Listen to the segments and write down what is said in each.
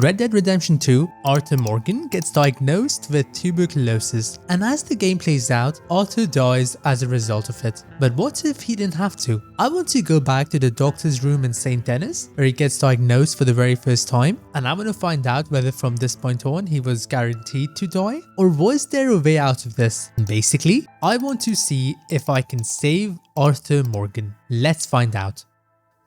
Red Dead Redemption 2, Arthur Morgan gets diagnosed with tuberculosis, and as the game plays out, Arthur dies as a result of it. But what if he didn't have to? I want to go back to the doctor's room in St. Denis, where he gets diagnosed for the very first time, and I want to find out whether from this point on he was guaranteed to die, or was there a way out of this? And basically, I want to see if I can save Arthur Morgan. Let's find out.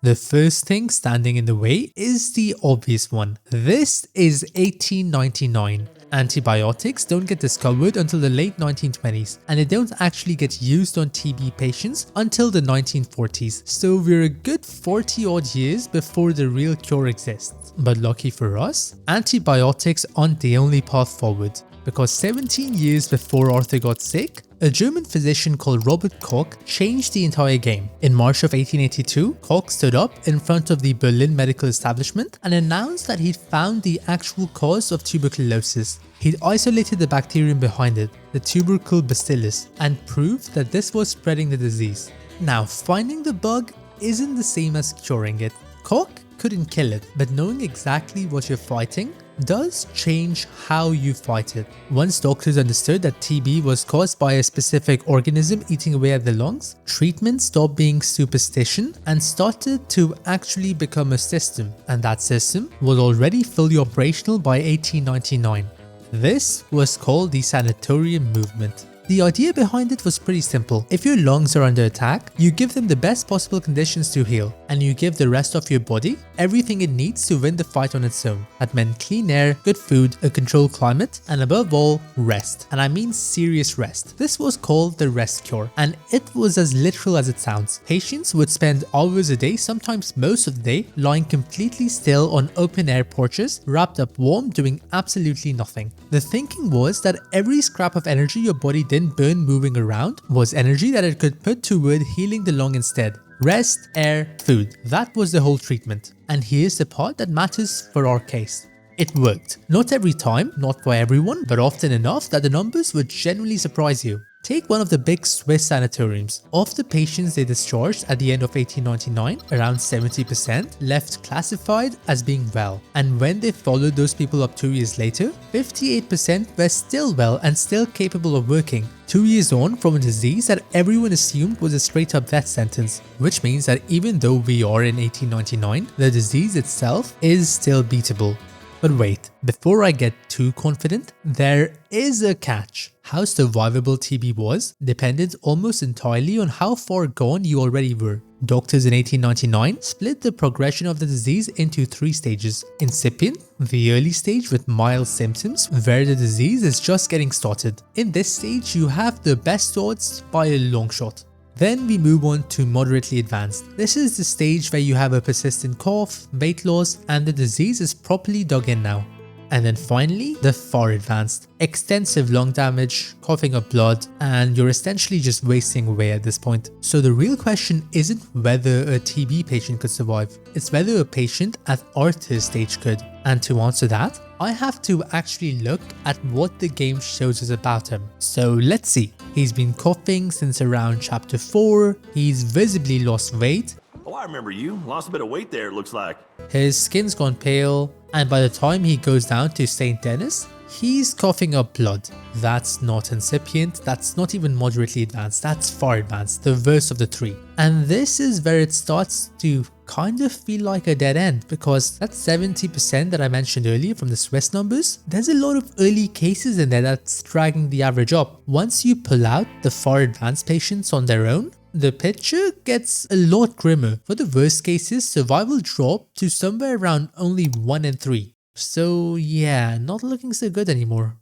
The first thing standing in the way is the obvious one. This is 1899. Antibiotics don't get discovered until the late 1920s, and they don't actually get used on TB patients until the 1940s. So we're a good 40 odd years before the real cure exists. But lucky for us, antibiotics aren't the only path forward, because 17 years before Arthur got sick, a German physician called Robert Koch changed the entire game. In March of 1882, Koch stood up in front of the Berlin medical establishment and announced that he'd found the actual cause of tuberculosis. He'd isolated the bacterium behind it, the tubercle bacillus, and proved that this was spreading the disease. Now, finding the bug isn't the same as curing it. Koch couldn't kill it, but knowing exactly what you're fighting does change how you fight it. Once doctors understood that TB was caused by a specific organism eating away at the lungs, treatment stopped being superstition and started to actually become a system, and that system was already fully operational by 1899. This was called the sanatorium movement. The idea behind it was pretty simple. If your lungs are under attack, you give them the best possible conditions to heal, and you give the rest of your body everything it needs to win the fight on its own. That meant clean air, good food, a controlled climate, and above all, rest. And I mean serious rest. This was called the rest cure, and it was as literal as it sounds. Patients would spend hours a day, sometimes most of the day, lying completely still on open air porches, wrapped up warm, doing absolutely nothing. The thinking was that every scrap of energy your body didn't burn moving around was energy that it could put toward healing the lung instead. Rest, air, food. That was the whole treatment. And here's the part that matters for our case. It worked. Not every time, not for everyone, but often enough that the numbers would genuinely surprise you. Take one of the big Swiss sanatoriums. Of the patients they discharged at the end of 1899, around 70% left classified as being well. And when they followed those people up 2 years later, 58% were still well and still capable of working. 2 years on from a disease that everyone assumed was a straight up death sentence. Which means that even though we are in 1899, the disease itself is still beatable. But wait, before I get too confident, there is a catch. How survivable TB was depended almost entirely on how far gone you already were. Doctors in 1899 split the progression of the disease into 3 stages. Incipient, the early stage with mild symptoms, where the disease is just getting started. In this stage, you have the best odds by a long shot. Then we move on to moderately advanced. This is the stage where you have a persistent cough, weight loss, and the disease is properly dug in now. And then finally, the far advanced. Extensive lung damage, coughing up blood, and you're essentially just wasting away at this point. So the real question isn't whether a TB patient could survive, it's whether a patient at Arthur's stage could. And to answer that, I have to actually look at what the game shows us about him. So let's see. He's been coughing since around chapter 4, he's visibly lost weight. Oh, I remember you. Lost a bit of weight there, it looks like. His skin's gone pale, and by the time he goes down to St. Denis, he's coughing up blood. That's not incipient, that's not even moderately advanced, that's far advanced, the worst of the 3. And this is where it starts to kind of feel like a dead end, because that 70% that I mentioned earlier from the Swiss numbers, there's a lot of early cases in there that's dragging the average up. Once you pull out the far advanced patients on their own, the picture gets a lot grimmer. For the worst cases, survival dropped to somewhere around only 1 in 3. So yeah, not looking so good anymore.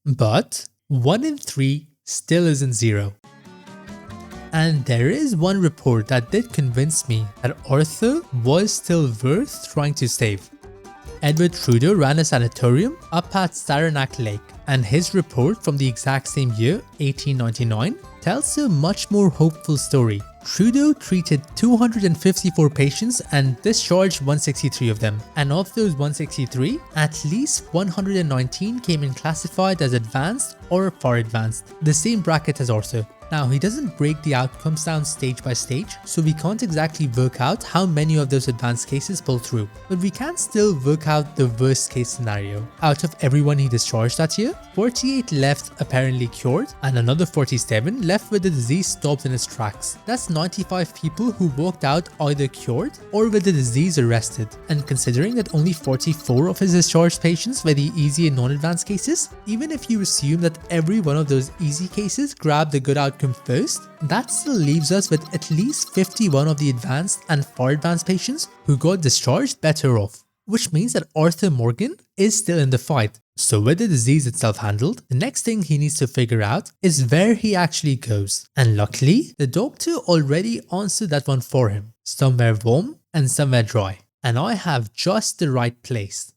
But 1 in 3 still isn't 0. And there is one report that did convince me that Arthur was still worth trying to save. Edward Trudeau ran a sanatorium up at Saranac Lake, and his report from the exact same year, 1899, tells a much more hopeful story. Trudeau treated 254 patients and discharged 163 of them, and of those 163, at least 119 came in classified as advanced or far advanced, the same bracket as Arthur. Now, he doesn't break the outcomes down stage by stage, so we can't exactly work out how many of those advanced cases pull through, but we can still work out the worst case scenario. Out of everyone he discharged that year, 48 left apparently cured, and another 47 left with the disease stopped in its tracks. That's 95 people who walked out either cured or with the disease arrested. And considering that only 44 of his discharged patients were the easy and non-advanced cases, even if you assume that every one of those easy cases grabbed a good outcome first, that still leaves us with at least 51 of the advanced and far advanced patients who got discharged better off. Which means that Arthur Morgan is still in the fight. So with the disease itself handled, the next thing he needs to figure out is where he actually goes. And luckily, the doctor already answered that one for him. Somewhere warm and somewhere dry. And I have just the right place.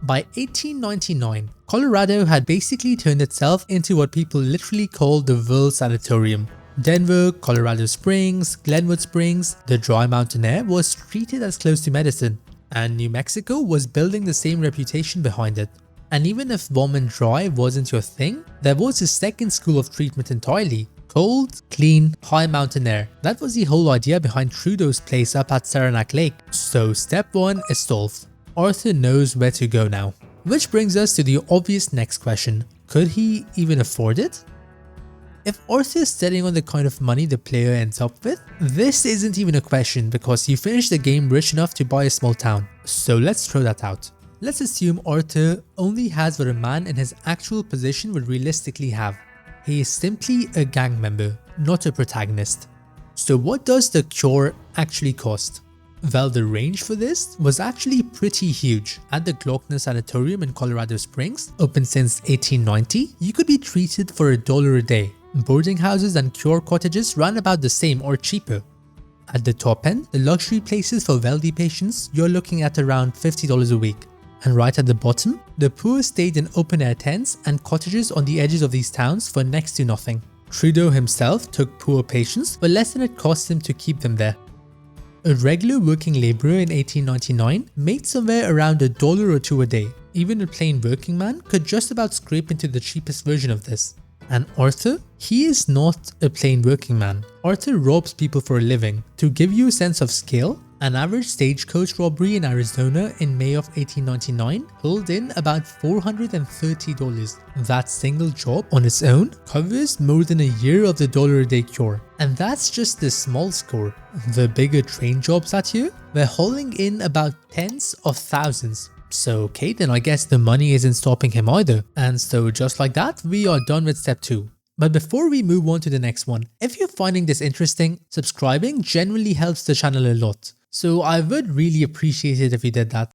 By 1899, Colorado had basically turned itself into what people literally call the World Sanatorium. Denver, Colorado Springs, Glenwood Springs, the dry mountain air was treated as close to medicine, and New Mexico was building the same reputation behind it. And even if warm and dry wasn't your thing, there was a second school of treatment entirely. Cold, clean, high mountain air. That was the whole idea behind Trudeau's place up at Saranac Lake. So step 1 is solved. Arthur knows where to go now. Which brings us to the obvious next question. Could he even afford it? If Arthur is sitting on the kind of money the player ends up with, this isn't even a question because you finish the game rich enough to buy a small town. So let's throw that out. Let's assume Arthur only has what a man in his actual position would realistically have. He is simply a gang member, not a protagonist. So what does the cure actually cost? Well, the range for this was actually pretty huge. At the Glockner Sanatorium in Colorado Springs, open since 1890, you could be treated for $1 a day. Boarding houses and cure cottages ran about the same or cheaper. At the top end, the luxury places for wealthy patients, you're looking at around $50 a week. And right at the bottom, the poor stayed in open-air tents and cottages on the edges of these towns for next to nothing. Trudeau himself took poor patients for less than it cost him to keep them there. A regular working labourer in 1899 made somewhere around $1 or $2 a day. Even a plain working man could just about scrape into the cheapest version of this. And Arthur? He is not a plain working man. Arthur robs people for a living. To give you a sense of scale, an average stagecoach robbery in Arizona in May of 1899 pulled in about $430. That single job on its own covers more than a year of the $1 a day cure. And that's just the small score. The bigger train jobs that year were hauling in about tens of thousands. So okay, then I guess the money isn't stopping him either. And so just like that, we are done with step 2. But before we move on to the next one, if you're finding this interesting, subscribing generally helps the channel a lot. So I would really appreciate it if you did that.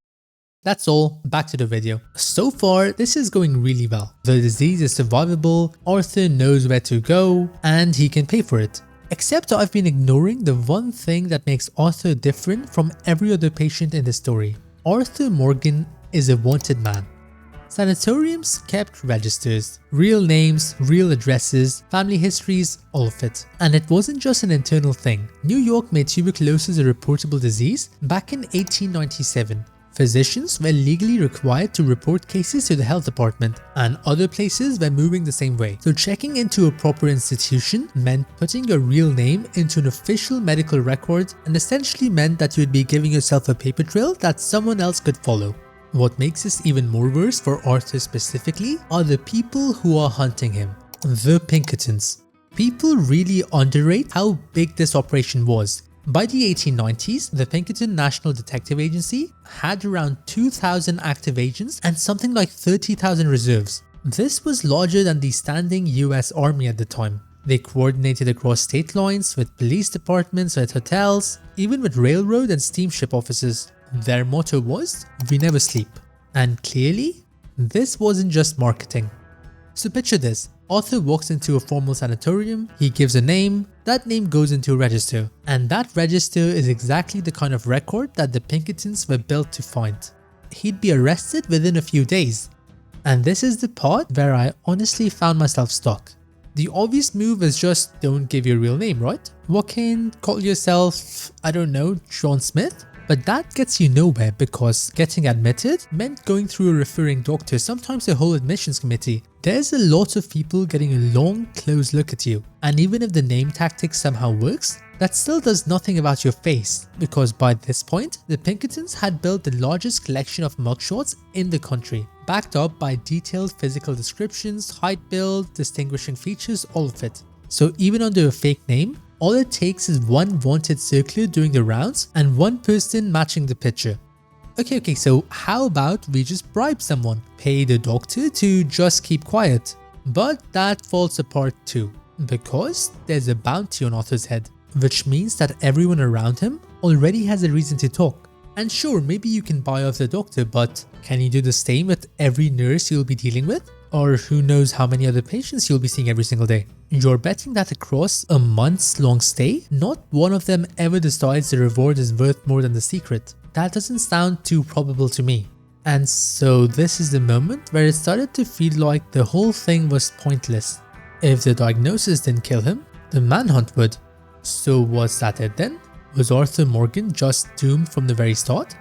That's all, back to the video. So far, this is going really well. The disease is survivable, Arthur knows where to go, and he can pay for it. Except I've been ignoring the one thing that makes Arthur different from every other patient in the story. Arthur Morgan is a wanted man. Sanatoriums kept registers, real names, real addresses, family histories, all of it. And it wasn't just an internal thing. New York made tuberculosis a reportable disease back in 1897. Physicians were legally required to report cases to the health department, and other places were moving the same way. So checking into a proper institution meant putting your real name into an official medical record, and essentially meant that you would be giving yourself a paper trail that someone else could follow. What makes this even more worse for Arthur specifically are the people who are hunting him, the Pinkertons. People really underrate how big this operation was. By the 1890s, the Pinkerton National Detective Agency had around 2,000 active agents and something like 30,000 reserves. This was larger than the standing US Army at the time. They coordinated across state lines, with police departments, with hotels, even with railroad and steamship offices. Their motto was, "We never sleep." And clearly, this wasn't just marketing. So picture this. Arthur walks into a formal sanatorium, he gives a name, that name goes into a register. And that register is exactly the kind of record that the Pinkertons were built to find. He'd be arrested within a few days. And this is the part where I honestly found myself stuck. The obvious move is just don't give your real name, right? Walk in, call yourself, I don't know, John Smith? But that gets you nowhere because getting admitted meant going through a referring doctor, sometimes a whole admissions committee. There's a lot of people getting a long, close look at you. And even if the name tactic somehow works, that still does nothing about your face, because by this point, the Pinkertons had built the largest collection of mugshots in the country, backed up by detailed physical descriptions, height, build, distinguishing features, all of it. So even under a fake name, all it takes is one wanted circular doing the rounds and one person matching the picture. Okay, so how about we just bribe someone, pay the doctor to just keep quiet? But that falls apart too, because there's a bounty on Arthur's head, which means that everyone around him already has a reason to talk. And sure, maybe you can buy off the doctor, but can you do the same with every nurse you'll be dealing with? Or who knows how many other patients you'll be seeing every single day? You're betting that across a month's long stay, not one of them ever decides the reward is worth more than the secret. That doesn't sound too probable to me. And so this is the moment where it started to feel like the whole thing was pointless. If the diagnosis didn't kill him, the manhunt would. So was that it then? Was Arthur Morgan just doomed from the very start?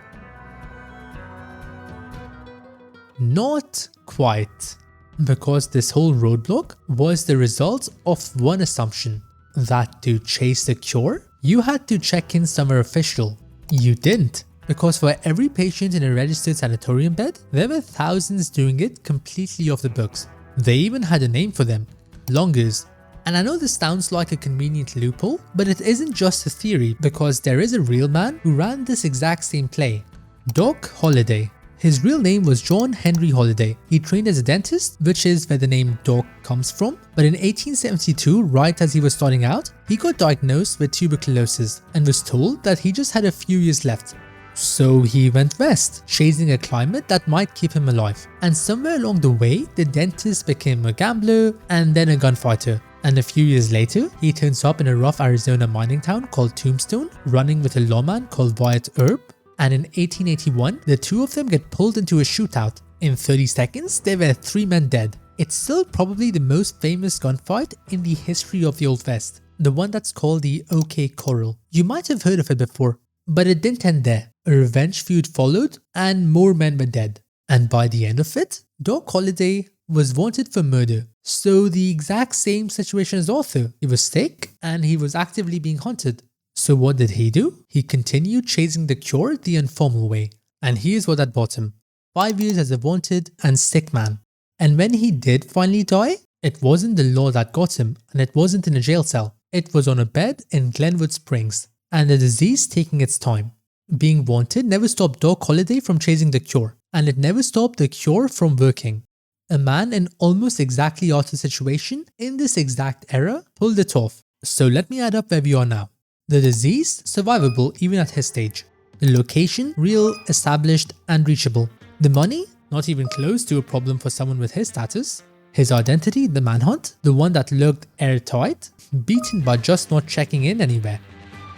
Not quite. Because this whole roadblock was the result of one assumption, that to chase the cure, you had to check in somewhere official. You didn't, because for every patient in a registered sanatorium bed, there were thousands doing it completely off the books. They even had a name for them, longers. And I know this sounds like a convenient loophole, but it isn't just a theory, because there is a real man who ran this exact same play, Doc Holliday. His real name was John Henry Holliday. He trained as a dentist, which is where the name Doc comes from. But in 1872, right as he was starting out, he got diagnosed with tuberculosis and was told that he just had a few years left. So he went west, chasing a climate that might keep him alive. And somewhere along the way, the dentist became a gambler and then a gunfighter. And a few years later, he turns up in a rough Arizona mining town called Tombstone, running with a lawman called Wyatt Earp. And in 1881, the two of them get pulled into a shootout. In 30 seconds, there were 3 men dead. It's still probably the most famous gunfight in the history of the Old West, the one that's called the OK Corral. You might have heard of it before, but it didn't end there. A revenge feud followed and more men were dead. And by the end of it, Doc Holliday was wanted for murder. So the exact same situation as Arthur. He was sick and he was actively being hunted. So what did he do? He continued chasing the cure the informal way. And here's what that bought him. 5 years as a wanted and sick man. And when he did finally die, it wasn't the law that got him, and it wasn't in a jail cell. It was on a bed in Glenwood Springs, and the disease taking its time. Being wanted never stopped Doc Holliday from chasing the cure, and it never stopped the cure from working. A man in almost exactly Arthur's situation in this exact era pulled it off. So let me add up where we are now. The disease, survivable even at his stage. The location, real, established and reachable. The money, not even close to a problem for someone with his status. His identity, the manhunt, the one that looked airtight, beaten by just not checking in anywhere.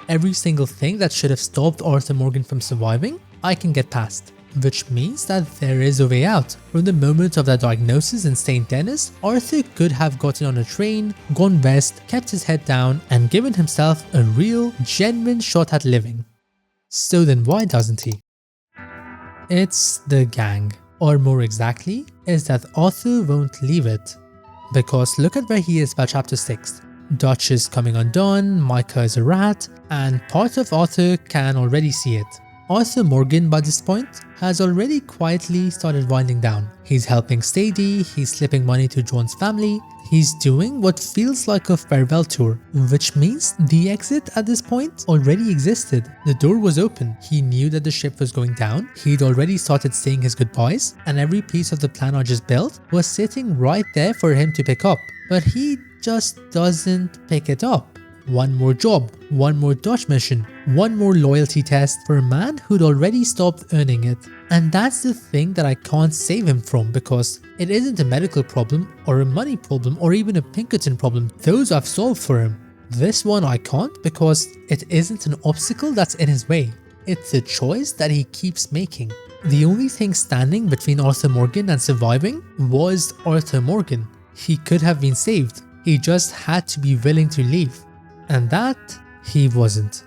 Every single thing that should have stopped Arthur Morgan from surviving, I can get past. Which means that there is a way out. From the moment of that diagnosis in St. Denis, Arthur could have gotten on a train, gone west, kept his head down, and given himself a real, genuine shot at living. So then why doesn't he? It's the gang. Or more exactly, is that Arthur won't leave it. Because look at where he is by chapter 6. Dutch is coming undone, Micah is a rat, and part of Arthur can already see it. Arthur Morgan by this point has already quietly started winding down. He's helping Sadie, he's slipping money to John's family, he's doing what feels like a farewell tour, which means the exit at this point already existed. The door was open, he knew that the ship was going down, he'd already started saying his goodbyes, and every piece of the plan I just built was sitting right there for him to pick up. But he just doesn't pick it up. One more job, one more Dutch mission, one more loyalty test for a man who'd already stopped earning it. And that's the thing that I can't save him from, because it isn't a medical problem or a money problem or even a Pinkerton problem. Those I've solved for him. This one I can't because it isn't an obstacle that's in his way. It's a choice that he keeps making. The only thing standing between Arthur Morgan and surviving was Arthur Morgan. He could have been saved. He just had to be willing to leave. And that he wasn't.